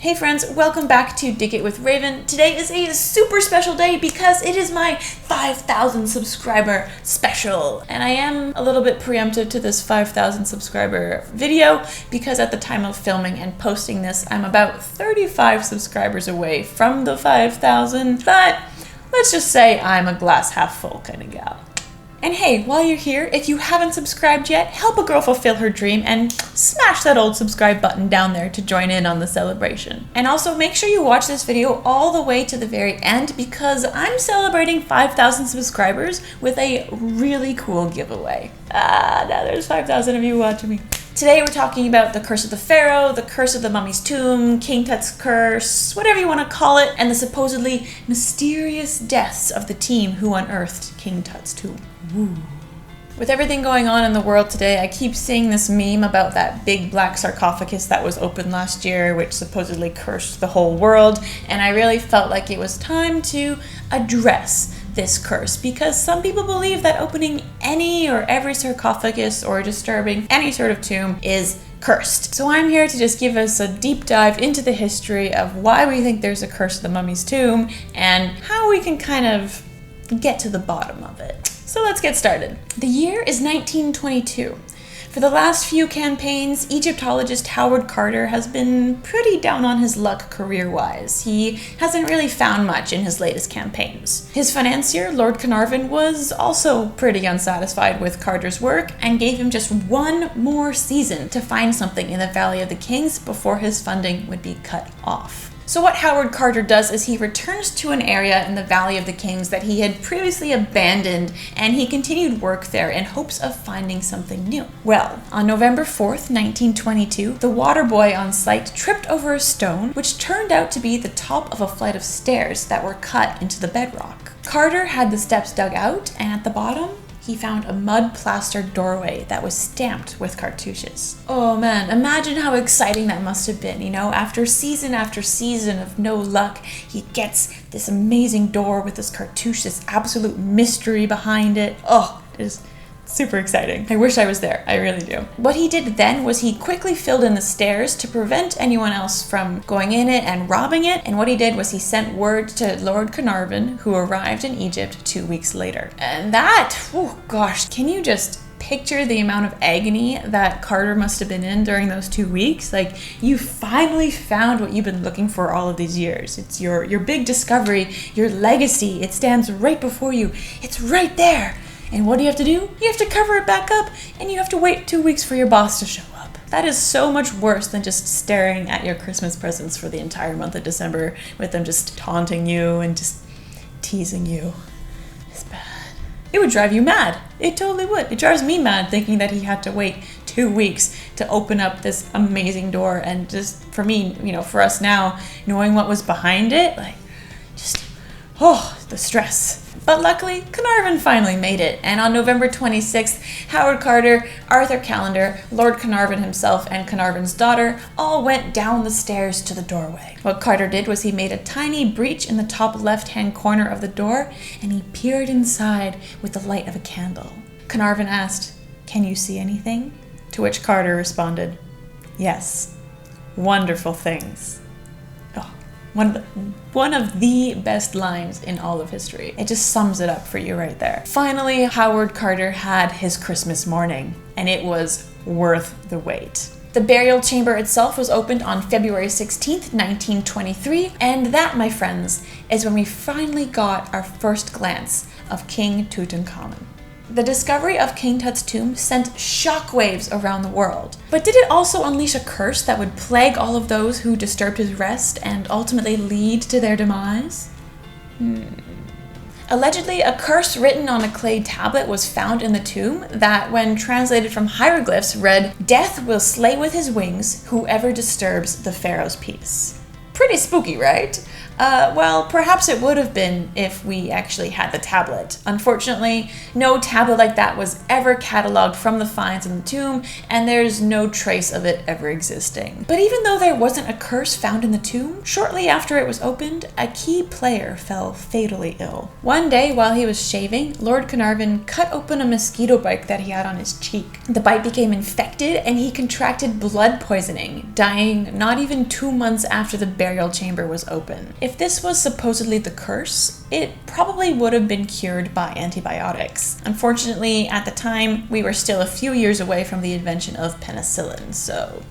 Hey friends, welcome back to Dig It with Raven. Today is a super special day because it is my 5,000 subscriber special. And I am a little bit preemptive to this 5,000 subscriber video because at the time of filming and posting this, I'm about 35 subscribers away from the 5,000. But let's just say I'm a glass half full kind of gal. And hey, while you're here, if you haven't subscribed yet, help a girl fulfill her dream and smash that old subscribe button down there to join in on the celebration. And also make sure you watch this video all the way to the very end because I'm celebrating 5,000 subscribers with a really cool giveaway. Now there's 5,000 of you watching me. Today we're talking about the curse of the Pharaoh, the curse of the mummy's tomb, King Tut's curse, whatever you want to call it, and the supposedly mysterious deaths of the team who unearthed King Tut's tomb. Woo. With everything going on in the world today, I keep seeing this meme about that big black sarcophagus that was opened last year, which supposedly cursed the whole world, and I really felt like it was time to address this curse because some people believe that opening any or every sarcophagus or disturbing any sort of tomb is cursed. So I'm here to just give us a deep dive into the history of why we think there's a curse of the mummy's tomb and how we can kind of get to the bottom of it. So let's get started. The year is 1922. For the last few campaigns, Egyptologist Howard Carter has been pretty down on his luck career-wise. He hasn't really found much in his latest campaigns. His financier, Lord Carnarvon, was also pretty unsatisfied with Carter's work and gave him just one more season to find something in the Valley of the Kings before his funding would be cut off. So what Howard Carter does is he returns to an area in the Valley of the Kings that he had previously abandoned, and he continued work there in hopes of finding something new. Well, on November 4th, 1922, the water boy on site tripped over a stone, which turned out to be the top of a flight of stairs that were cut into the bedrock. Carter had the steps dug out, and at the bottom, he found a mud-plastered doorway that was stamped with cartouches. Oh man, imagine how exciting that must have been, you know? After season of no luck, he gets this amazing door with this cartouche, this absolute mystery behind it. Oh, it is super exciting. I wish I was there, I really do. What he did then was he quickly filled in the stairs to prevent anyone else from going in it and robbing it, and what he did was he sent word to Lord Carnarvon, who arrived in Egypt 2 weeks later. And that, oh gosh, can you just picture the amount of agony that Carter must have been in during those 2 weeks? Like, you finally found what you've been looking for all of these years. It's your big discovery, your legacy. It stands right before you. It's right there. And what do you have to do? You have to cover it back up, and you have to wait 2 weeks for your boss to show up. That is so much worse than just staring at your Christmas presents for the entire month of December with them just taunting you and just teasing you. It's bad. It would drive you mad. It totally would. It drives me mad thinking that he had to wait 2 weeks to open up this amazing door, and just for me, you know, for us now, knowing what was behind it, like, just, oh, the stress. But luckily, Carnarvon finally made it, and on November 26th, Howard Carter, Arthur Conan, Lord Carnarvon himself, and Carnarvon's daughter all went down the stairs to the doorway. What Carter did was he made a tiny breach in the top left-hand corner of the door, and he peered inside with the light of a candle. Carnarvon asked, "Can you see anything?" To which Carter responded, "Yes, wonderful things." One of the best lines in all of history. It just sums it up for you right there. Finally, Howard Carter had his Christmas morning, and it was worth the wait. The burial chamber itself was opened on February 16th, 1923, and that, my friends, is when we finally got our first glance of King Tutankhamun. The discovery of King Tut's tomb sent shockwaves around the world. But did it also unleash a curse that would plague all of those who disturbed his rest and ultimately lead to their demise? Allegedly, a curse written on a clay tablet was found in the tomb that, when translated from hieroglyphs, read, "Death will slay with his wings whoever disturbs the Pharaoh's peace." Pretty spooky, right? Well, perhaps it would have been if we actually had the tablet. Unfortunately, no tablet like that was ever cataloged from the finds in the tomb, and there's no trace of it ever existing. But even though there wasn't a curse found in the tomb, shortly after it was opened, a key player fell fatally ill. One day, while he was shaving, Lord Carnarvon cut open a mosquito bite that he had on his cheek. The bite became infected, and he contracted blood poisoning, dying not even 2 months after the burial chamber was open. If this was supposedly the curse, it probably would have been cured by antibiotics. Unfortunately, at the time, we were still a few years away from the invention of penicillin, so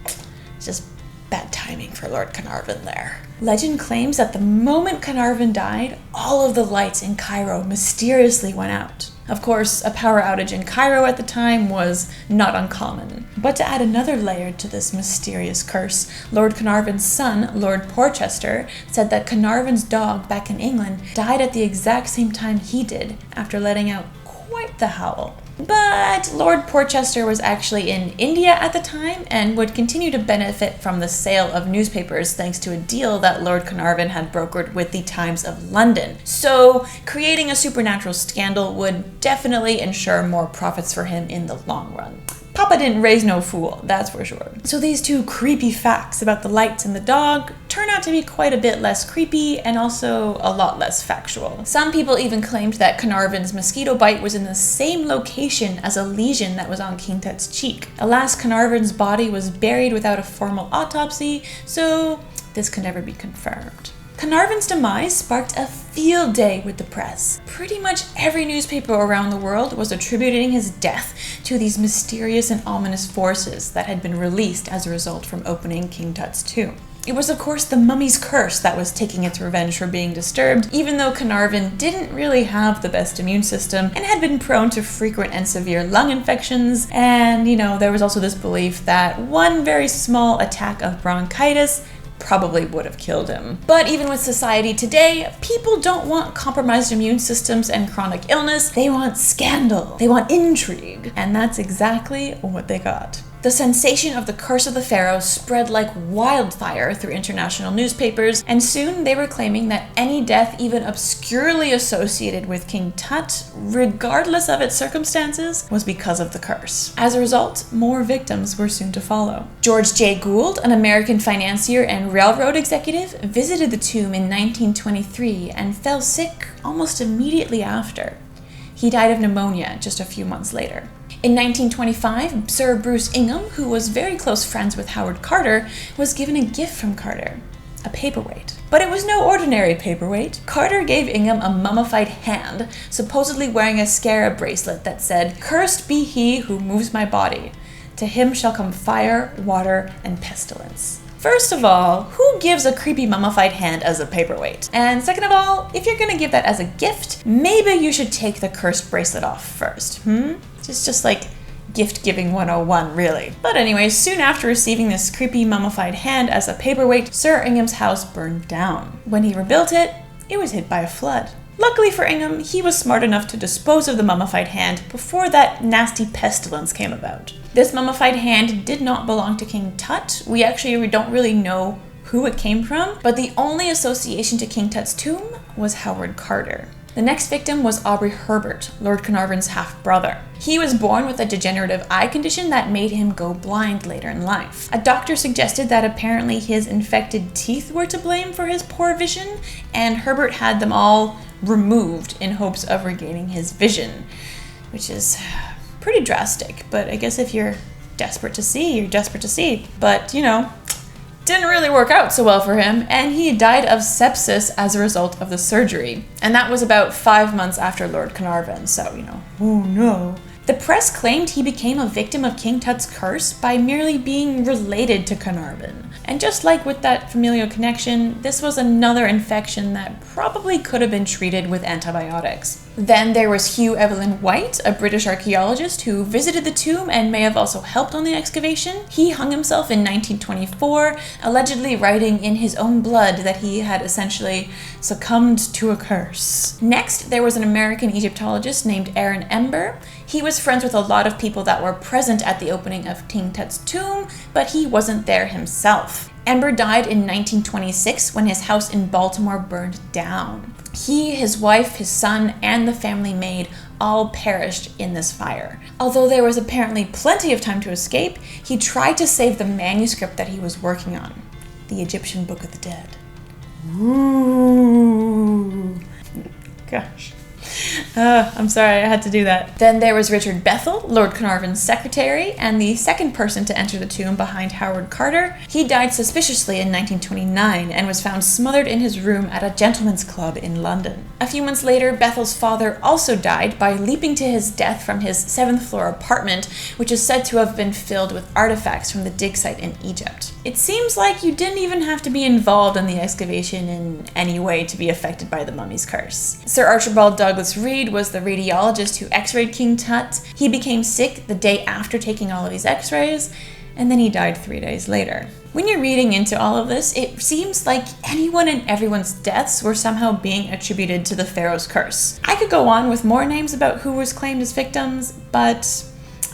it's just bad timing for Lord Carnarvon there. Legend claims that the moment Carnarvon died, all of the lights in Cairo mysteriously went out. Of course, a power outage in Cairo at the time was not uncommon. But to add another layer to this mysterious curse, Lord Carnarvon's son, Lord Porchester, said that Carnarvon's dog back in England died at the exact same time he did, after letting out quite the howl. But Lord Porchester was actually in India at the time and would continue to benefit from the sale of newspapers thanks to a deal that Lord Carnarvon had brokered with the Times of London. So creating a supernatural scandal would definitely ensure more profits for him in the long run. Papa didn't raise no fool, that's for sure. So these two creepy facts about the lights and the dog turn out to be quite a bit less creepy and also a lot less factual. Some people even claimed that Carnarvon's mosquito bite was in the same location as a lesion that was on King Tut's cheek. Alas, Carnarvon's body was buried without a formal autopsy, so this could never be confirmed. Carnarvon's demise sparked a field day with the press. Pretty much every newspaper around the world was attributing his death to these mysterious and ominous forces that had been released as a result from opening King Tut's tomb. It was of course the mummy's curse that was taking its revenge for being disturbed, even though Carnarvon didn't really have the best immune system and had been prone to frequent and severe lung infections. And, there was also this belief that one very small attack of bronchitis probably would have killed him. But even with society today, people don't want compromised immune systems and chronic illness. They want scandal. They want intrigue. And that's exactly what they got. The sensation of the Curse of the Pharaohs spread like wildfire through international newspapers, and soon they were claiming that any death even obscurely associated with King Tut, regardless of its circumstances, was because of the curse. As a result, more victims were soon to follow. George Jay Gould, an American financier and railroad executive, visited the tomb in 1923 and fell sick almost immediately after. He died of pneumonia just a few months later. In 1925, Sir Bruce Ingham, who was very close friends with Howard Carter, was given a gift from Carter, a paperweight. But it was no ordinary paperweight. Carter gave Ingham a mummified hand, supposedly wearing a scarab bracelet that said, "Cursed be he who moves my body. To him shall come fire, water, and pestilence." First of all, who gives a creepy mummified hand as a paperweight? And second of all, if you're gonna give that as a gift, maybe you should take the cursed bracelet off first, It's just like gift giving 101, really. But anyways, soon after receiving this creepy mummified hand as a paperweight, Sir Ingham's house burned down. When he rebuilt it, it was hit by a flood. Luckily for Ingham, he was smart enough to dispose of the mummified hand before that nasty pestilence came about. This mummified hand did not belong to King Tut. We don't really know who it came from, but the only association to King Tut's tomb was Howard Carter. The next victim was Aubrey Herbert, Lord Carnarvon's half-brother. He was born with a degenerative eye condition that made him go blind later in life. A doctor suggested that apparently his infected teeth were to blame for his poor vision, and Herbert had them all removed in hopes of regaining his vision, which is pretty drastic, but I guess if you're desperate to see, you're desperate to see. But, didn't really work out so well for him, and he died of sepsis as a result of the surgery. And that was about 5 months after Lord Carnarvon, so, oh no. The press claimed he became a victim of King Tut's curse by merely being related to Carnarvon. And just like with that familial connection, this was another infection that probably could have been treated with antibiotics. Then there was Hugh Evelyn White, a British archaeologist who visited the tomb and may have also helped on the excavation. He hung himself in 1924, allegedly writing in his own blood that he had essentially succumbed to a curse. Next, there was an American Egyptologist named Aaron Ember. He was friends with a lot of people that were present at the opening of King Tut's tomb, but he wasn't there himself. Ember died in 1926 when his house in Baltimore burned down. He, his wife, his son, and the family maid all perished in this fire. Although there was apparently plenty of time to escape, he tried to save the manuscript that he was working on, the Egyptian Book of the Dead. Ooh. Gosh. I'm sorry, I had to do that. Then there was Richard Bethel, Lord Carnarvon's secretary, and the second person to enter the tomb behind Howard Carter. He died suspiciously in 1929 and was found smothered in his room at a gentleman's club in London. A few months later, Bethel's father also died by leaping to his death from his 7th floor apartment, which is said to have been filled with artifacts from the dig site in Egypt. It seems like you didn't even have to be involved in the excavation in any way to be affected by the mummy's curse. Sir Archibald Douglas Reid was the radiologist who x-rayed King Tut. He became sick the day after taking all of these x-rays, and then he died 3 days later. When you're reading into all of this, it seems like anyone and everyone's deaths were somehow being attributed to the Pharaoh's curse. I could go on with more names about who was claimed as victims, but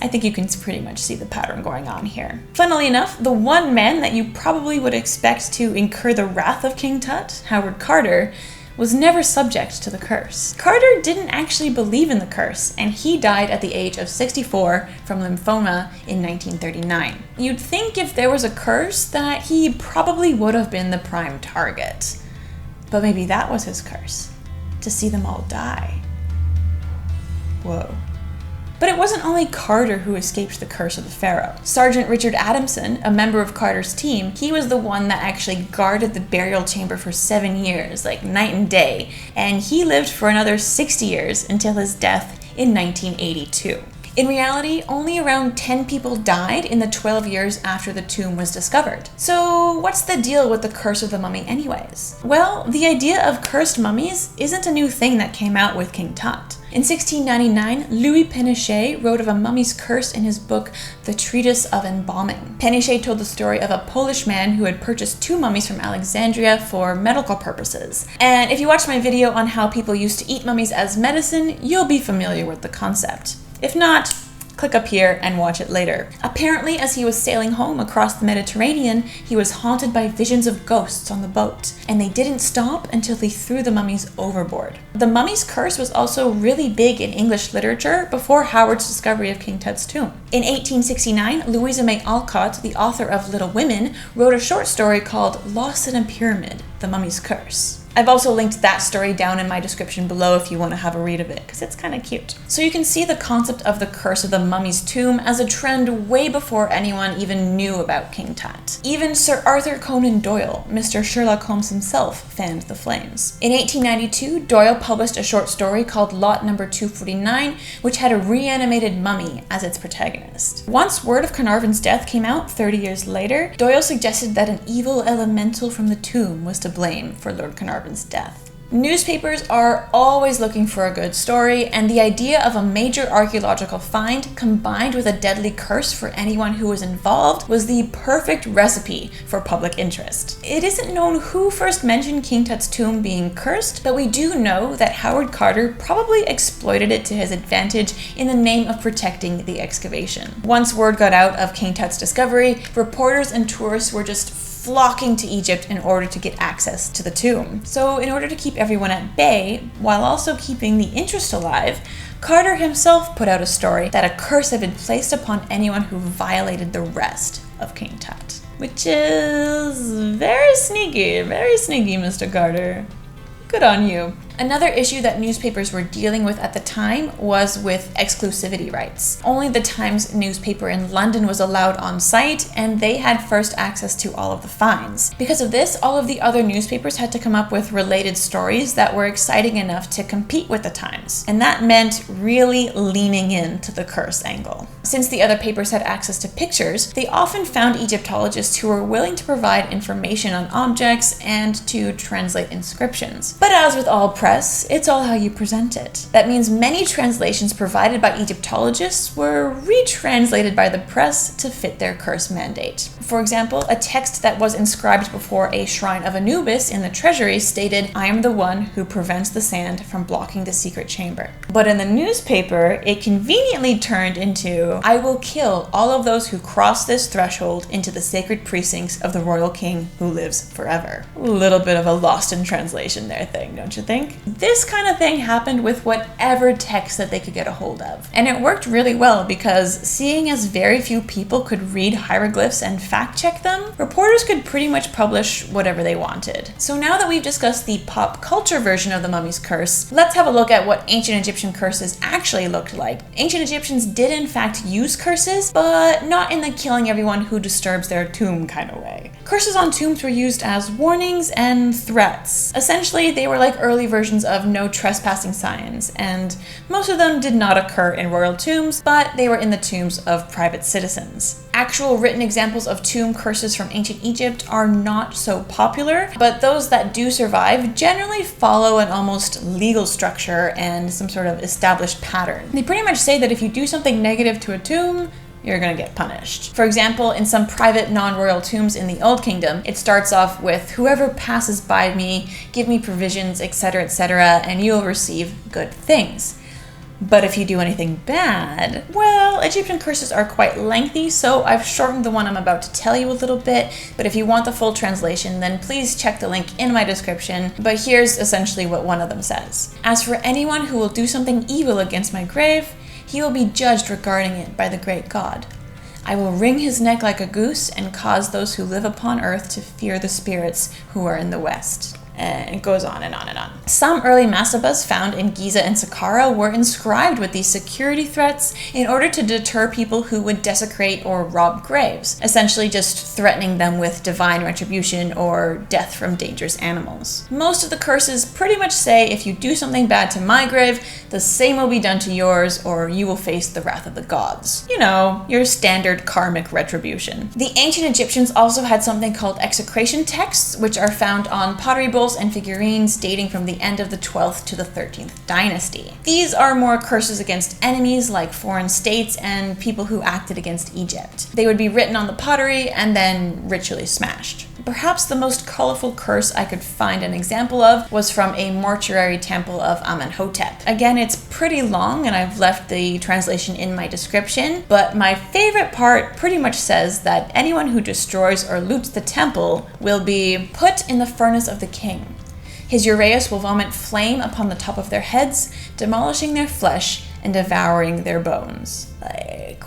I think you can pretty much see the pattern going on here. Funnily enough, the one man that you probably would expect to incur the wrath of King Tut, Howard Carter, was never subject to the curse. Carter didn't actually believe in the curse, and he died at the age of 64 from lymphoma in 1939. You'd think if there was a curse that he probably would have been the prime target. But maybe that was his curse, to see them all die. Whoa. But it wasn't only Carter who escaped the curse of the pharaoh. Sergeant Richard Adamson, a member of Carter's team, he was the one that actually guarded the burial chamber for 7 years, like night and day, and he lived for another 60 years until his death in 1982. In reality, only around 10 people died in the 12 years after the tomb was discovered. So what's the deal with the curse of the mummy anyways? Well, the idea of cursed mummies isn't a new thing that came out with King Tut. In 1699, Louis Péniche wrote of a mummy's curse in his book, The Treatise of Embalming. Péniche told the story of a Polish man who had purchased 2 mummies from Alexandria for medical purposes. And if you watch my video on how people used to eat mummies as medicine, you'll be familiar with the concept. If not, click up here and watch it later. Apparently, as he was sailing home across the Mediterranean, he was haunted by visions of ghosts on the boat, and they didn't stop until they threw the mummies overboard. The mummy's curse was also really big in English literature before Howard's discovery of King Tut's tomb. In 1869, Louisa May Alcott, the author of Little Women, wrote a short story called Lost in a Pyramid, The Mummy's Curse. I've also linked that story down in my description below if you want to have a read of it, because it's kind of cute. So you can see the concept of the curse of the mummy's tomb as a trend way before anyone even knew about King Tut. Even Sir Arthur Conan Doyle, Mr. Sherlock Holmes himself, fanned the flames. In 1892, Doyle published a short story called Lot Number 249, which had a reanimated mummy as its protagonist. Once word of Carnarvon's death came out 30 years later, Doyle suggested that an evil elemental from the tomb was to blame for Lord Carnarvon's death. Newspapers are always looking for a good story, and the idea of a major archaeological find combined with a deadly curse for anyone who was involved was the perfect recipe for public interest. It isn't known who first mentioned King Tut's tomb being cursed, but we do know that Howard Carter probably exploited it to his advantage in the name of protecting the excavation. Once word got out of King Tut's discovery, reporters and tourists were just flocking to Egypt in order to get access to the tomb. So in order to keep everyone at bay, while also keeping the interest alive, Carter himself put out a story that a curse had been placed upon anyone who violated the rest of King Tut. Which is very sneaky, Mr. Carter. Good on you. Another issue that newspapers were dealing with at the time was with exclusivity rights. Only the Times newspaper in London was allowed on site, and they had first access to all of the finds. Because of this, all of the other newspapers had to come up with related stories that were exciting enough to compete with the Times. And that meant really leaning into the curse angle. Since the other papers had access to pictures, they often found Egyptologists who were willing to provide information on objects and to translate inscriptions. But as with all press, it's all how you present it. That means many translations provided by Egyptologists were retranslated by the press to fit their curse mandate. For example, a text that was inscribed before a shrine of Anubis in the treasury stated, "I am the one who prevents the sand from blocking the secret chamber." But in the newspaper, it conveniently turned into, "I will kill all of those who cross this threshold into the sacred precincts of the royal king who lives forever." A little bit of a lost in translation there thing, don't you think? This kind of thing happened with whatever text that they could get a hold of. And it worked really well because seeing as very few people could read hieroglyphs and fact check them, reporters could pretty much publish whatever they wanted. So now that we've discussed the pop culture version of the mummy's curse, let's have a look at what ancient Egyptian curses actually looked like. Ancient Egyptians did in fact use curses, but not in the killing everyone who disturbs their tomb kind of way. Curses on tombs were used as warnings and threats. Essentially, they were like early versions of no trespassing signs, and most of them did not occur in royal tombs, but they were in the tombs of private citizens. Actual written examples of tomb curses from ancient Egypt are not so popular, but those that do survive generally follow an almost legal structure and some sort of established pattern. They pretty much say that if you do something negative to a tomb, you're gonna get punished. For example, in some private non-royal tombs in the Old Kingdom, it starts off with, "Whoever passes by me, give me provisions, etc., and you'll receive good things." But if you do anything bad, well, Egyptian curses are quite lengthy, so I've shortened the one I'm about to tell you a little bit, but if you want the full translation, then please check the link in my description. But here's essentially what one of them says. "As for anyone who will do something evil against my grave, he will be judged regarding it by the great God. I will wring his neck like a goose and cause those who live upon earth to fear the spirits who are in the west." And it goes on and on and on. Some early mastabas found in Giza and Saqqara were inscribed with these security threats in order to deter people who would desecrate or rob graves, essentially just threatening them with divine retribution or death from dangerous animals. Most of the curses pretty much say if you do something bad to my grave, the same will be done to yours, or you will face the wrath of the gods. You know, your standard karmic retribution. The ancient Egyptians also had something called execration texts, which are found on pottery bowls and figurines dating from the end of the 12th to the 13th dynasty. These are more curses against enemies like foreign states and people who acted against Egypt. They would be written on the pottery and then ritually smashed. Perhaps the most colorful curse I could find an example of was from a mortuary temple of Amenhotep. Again, it's pretty long and I've left the translation in my description, but my favorite part pretty much says that anyone who destroys or loots the temple will be put in the furnace of the king. His uraeus will vomit flame upon the top of their heads, demolishing their flesh and devouring their bones. Like,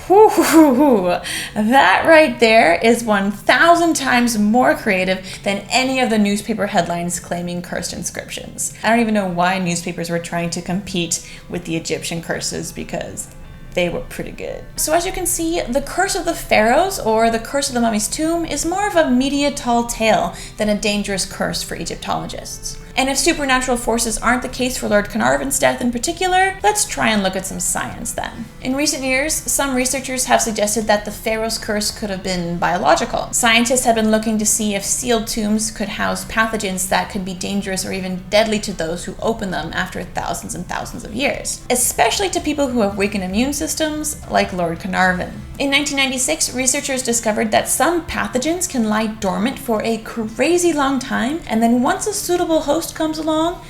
whoo, that right there is 1,000 times more creative than any of the newspaper headlines claiming cursed inscriptions. I don't even know why newspapers were trying to compete with the Egyptian curses, because they were pretty good. So as you can see, the Curse of the Pharaohs, or the Curse of the Mummy's Tomb, is more of a media tall tale than a dangerous curse for Egyptologists. And if supernatural forces aren't the case for Lord Carnarvon's death in particular, let's try and look at some science then. In recent years, some researchers have suggested that the Pharaoh's curse could have been biological. Scientists have been looking to see if sealed tombs could house pathogens that could be dangerous or even deadly to those who open them after thousands and thousands of years, especially to people who have weakened immune systems, like Lord Carnarvon. In 1996, researchers discovered that some pathogens can lie dormant for a crazy long time, and then once a suitable host comes along,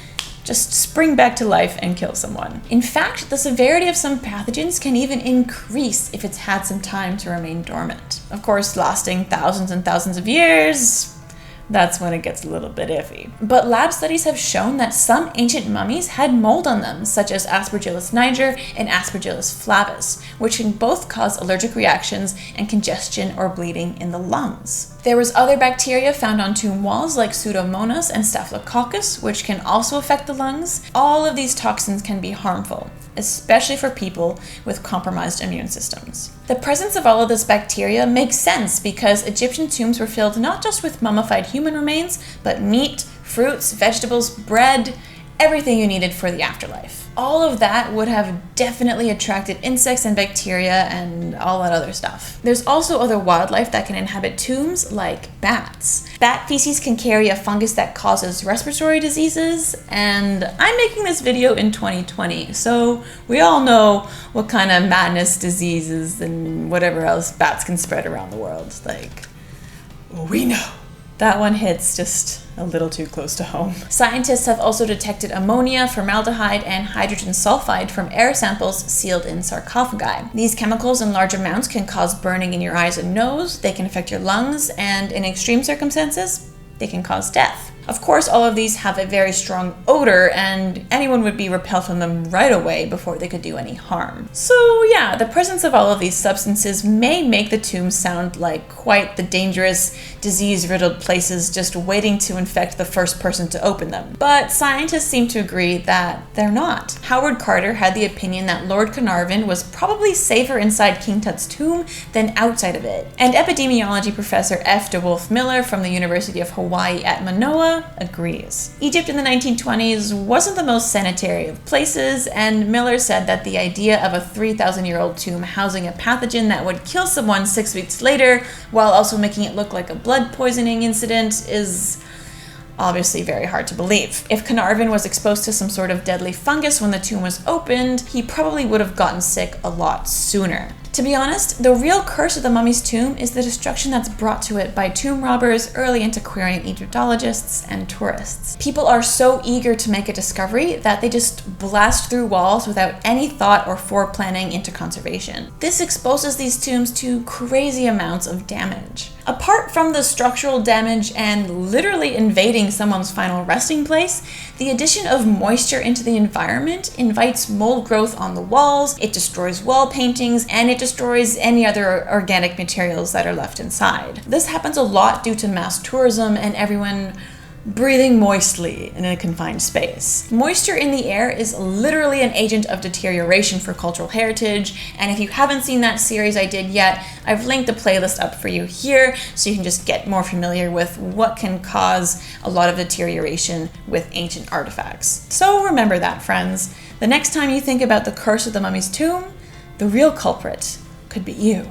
just spring back to life and kill someone. In fact, the severity of some pathogens can even increase if it's had some time to remain dormant. Of course, lasting thousands and thousands of years, that's when it gets a little bit iffy. But lab studies have shown that some ancient mummies had mold on them, such as Aspergillus niger and Aspergillus flavus, which can both cause allergic reactions and congestion or bleeding in the lungs. There was other bacteria found on tomb walls like Pseudomonas and Staphylococcus, which can also affect the lungs. All of these toxins can be harmful, especially for people with compromised immune systems. The presence of all of this bacteria makes sense because Egyptian tombs were filled not just with mummified human remains, but meat, fruits, vegetables, bread, everything you needed for the afterlife. all of that would have definitely attracted insects and bacteria and all that other stuff. There's also other wildlife that can inhabit tombs, like bats. Bat feces can carry a fungus that causes respiratory diseases, and I'm making this video in 2020, so we all know what kind of madness, diseases, and whatever else bats can spread around the world. Like, we know. That one hits just a little too close to home. Scientists have also detected ammonia, formaldehyde, and hydrogen sulfide from air samples sealed in sarcophagi. These chemicals in large amounts can cause burning in your eyes and nose, they can affect your lungs, and in extreme circumstances, they can cause death. Of course, all of these have a very strong odor, and anyone would be repelled from them right away before they could do any harm. So yeah, the presence of all of these substances may make the tombs sound like quite the dangerous, disease-riddled places just waiting to infect the first person to open them. But scientists seem to agree that they're not. Howard Carter had the opinion that Lord Carnarvon was probably safer inside King Tut's tomb than outside of it. And epidemiology professor F. DeWolf Miller from the University of Hawaii at Manoa agrees. Egypt in the 1920s wasn't the most sanitary of places, and Miller said that the idea of a 3,000-year-old tomb housing a pathogen that would kill someone 6 weeks later, while also making it look like a blood poisoning incident, is obviously very hard to believe. If Carnarvon was exposed to some sort of deadly fungus when the tomb was opened, he probably would have gotten sick a lot sooner. To be honest, the real curse of the mummy's tomb is the destruction that's brought to it by tomb robbers, early antiquarian Egyptologists, and tourists. People are so eager to make a discovery that they just blast through walls without any thought or foreplanning into conservation. This exposes these tombs to crazy amounts of damage. Apart from the structural damage and literally invading someone's final resting place, the addition of moisture into the environment invites mold growth on the walls, it destroys wall paintings, and it destroys any other organic materials that are left inside. This happens a lot due to mass tourism and everyone breathing moistly in a confined space. Moisture in the air is literally an agent of deterioration for cultural heritage, and if you haven't seen that series I did yet, I've linked the playlist up for you here so you can just get more familiar with what can cause a lot of deterioration with ancient artifacts. So remember that, friends. The next time you think about the curse of the mummy's tomb, the real culprit could be you.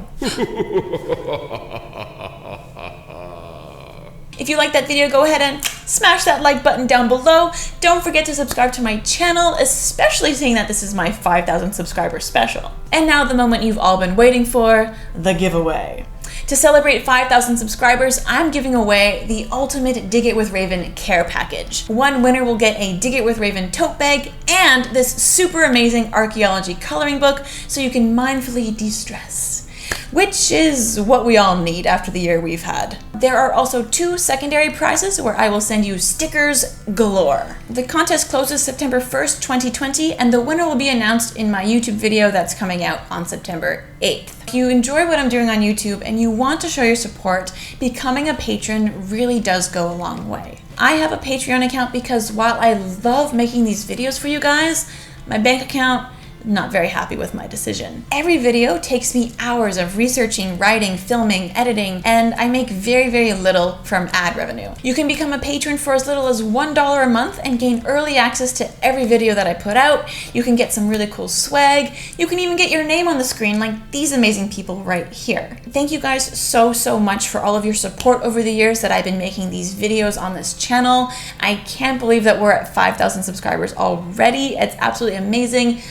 If you liked that video, go ahead and smash that like button down below. Don't forget to subscribe to my channel, especially seeing that this is my 5,000 subscriber special. And now the moment you've all been waiting for, the giveaway. To celebrate 5,000 subscribers, I'm giving away the ultimate Dig It with Raven care package. One winner will get a Dig It with Raven tote bag and this super amazing archaeology coloring book so you can mindfully de-stress, which is what we all need after the year we've had. There are also 2 secondary prizes where I will send you stickers galore. The contest closes September 1st, 2020, and the winner will be announced in my YouTube video that's coming out on September 8th. If you enjoy what I'm doing on YouTube and you want to show your support, becoming a patron really does go a long way. I have a Patreon account because while I love making these videos for you guys, my bank account, not very happy with my decision. Every video takes me hours of researching, writing, filming, editing, and I make very, very little from ad revenue. You can become a patron for as little as $1 a month and gain early access to every video that I put out. You can get some really cool swag. You can even get your name on the screen like these amazing people right here. Thank you guys so much for all of your support over the years that I've been making these videos on this channel. I can't believe that we're at 5,000 subscribers already. It's absolutely amazing.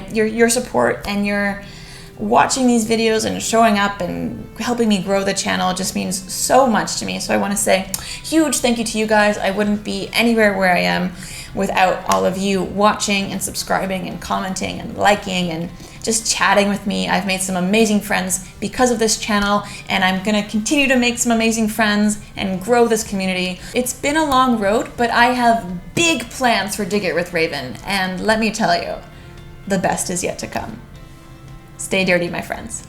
Your support and your watching these videos and showing up and helping me grow the channel just means so much to me. So I want to say huge thank you to you guys. I wouldn't be anywhere where I am without all of you watching and subscribing and commenting and liking and just chatting with me. I've made some amazing friends because of this channel, and I'm gonna continue to make some amazing friends and grow this community. It's been a long road, but I have big plans for Dig It with Raven, and let me tell you, the best is yet to come. Stay dirty, my friends.